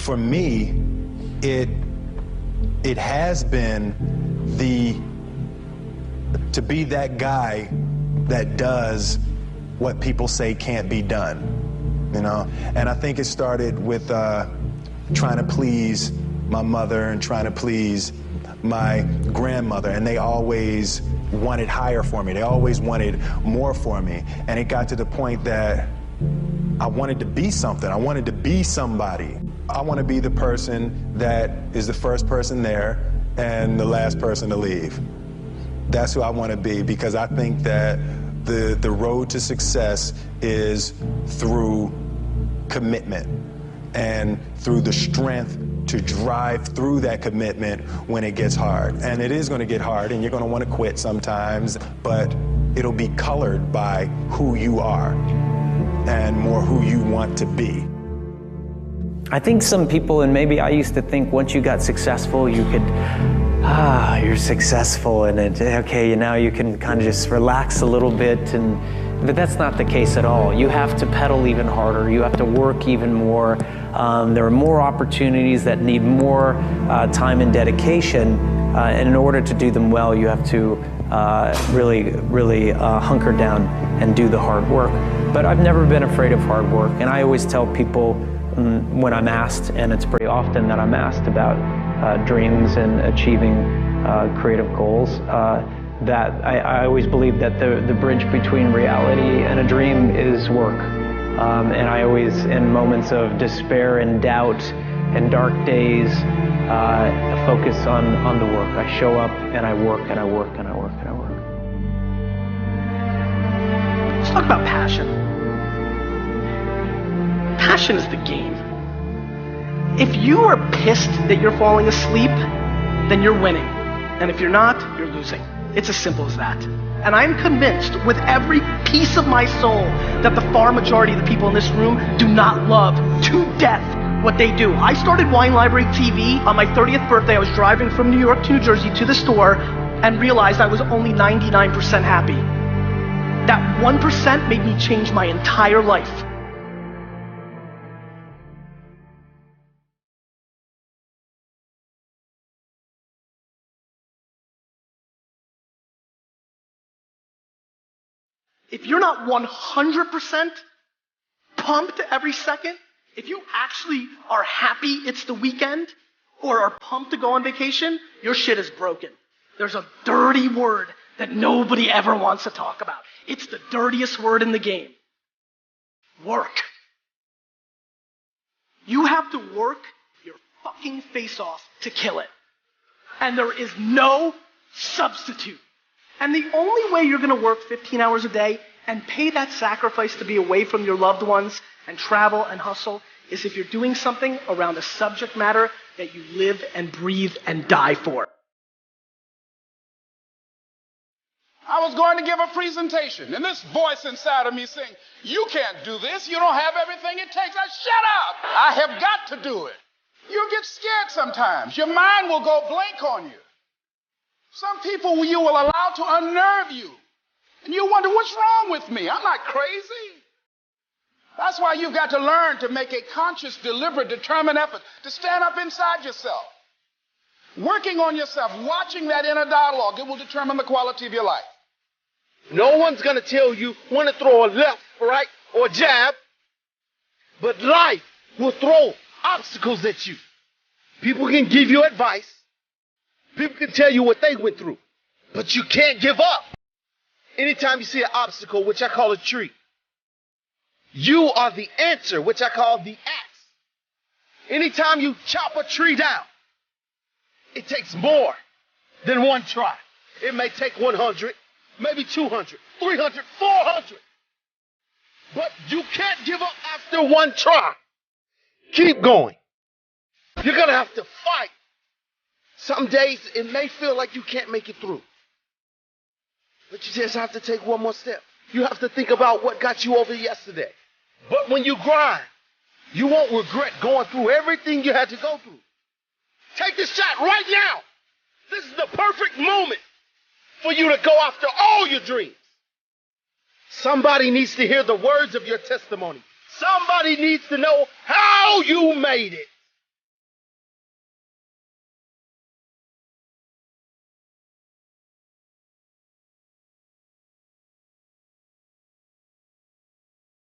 for me, it has been to be that guy that does what people say can't be done, you know? And I think it started with trying to please my mother and trying to please my grandmother, and they always wanted higher for me. They always wanted more for me. And it got to the point that I wanted to be something. I wanted to be somebody. I want to be the person that is the first person there and the last person to leave. That's who I want to be, because I think that the road to success is through commitment and through the strength to drive through that commitment when it gets hard. And it is going to get hard, and you're going to want to quit sometimes, but it'll be colored by who you are and more who you want to be. I think some people, and maybe I used to think once you got successful, you could, you're successful, and okay, now you can kind of just relax a little bit, but that's not the case at all. You have to pedal even harder. You have to work even more. There are more opportunities that need more time and dedication, and in order to do them well, you have to really hunker down and do the hard work. But I've never been afraid of hard work, and I always tell people when I'm asked, and it's pretty often that I'm asked about dreams and achieving creative goals, that I always believe that the bridge between reality and a dream is work. And I always, in moments of despair and doubt and dark days, focus on the work. I show up and I work and I work and I work and I work. Let's talk about passion. Passion is the game. If you are pissed that you're falling asleep, then you're winning. And if you're not, you're losing. It's as simple as that. And I'm convinced with every piece of my soul that the far majority of the people in this room do not love to death what they do. I started Wine Library TV on my 30th birthday. I was driving from New York to New Jersey to the store and realized I was only 99% happy. That 1% made me change my entire life. If you're not 100% pumped every second, if you actually are happy it's the weekend or are pumped to go on vacation, your shit is broken. There's a dirty word that nobody ever wants to talk about. It's the dirtiest word in the game. Work. You have to work your fucking face off to kill it. And there is no substitute. And the only way you're going to work 15 hours a day and pay that sacrifice to be away from your loved ones and travel and hustle is if you're doing something around a subject matter that you live and breathe and die for. I was going to give a presentation, and this voice inside of me saying, "You can't do this. You don't have everything it takes." Shut up! I have got to do it. You get scared sometimes. Your mind will go blank on you. Some people you will allow to unnerve you. And you wonder, what's wrong with me? I'm not crazy. That's why you've got to learn to make a conscious, deliberate, determined effort to stand up inside yourself. Working on yourself, watching that inner dialogue, it will determine the quality of your life. No one's going to tell you when to throw a left, right, or jab, but life will throw obstacles at you. People can give you advice. People can tell you what they went through, but you can't give up. Anytime you see an obstacle, which I call a tree, you are the answer, which I call the axe. Anytime you chop a tree down, it takes more than one try. It may take 100, maybe 200, 300, 400. But you can't give up after one try. Keep going. You're going to have to fight. Some days it may feel like you can't make it through. But you just have to take one more step. You have to think about what got you over yesterday. But when you grind, you won't regret going through everything you had to go through. Take this shot right now. This is the perfect moment for you to go after all your dreams. Somebody needs to hear the words of your testimony. Somebody needs to know how you made it.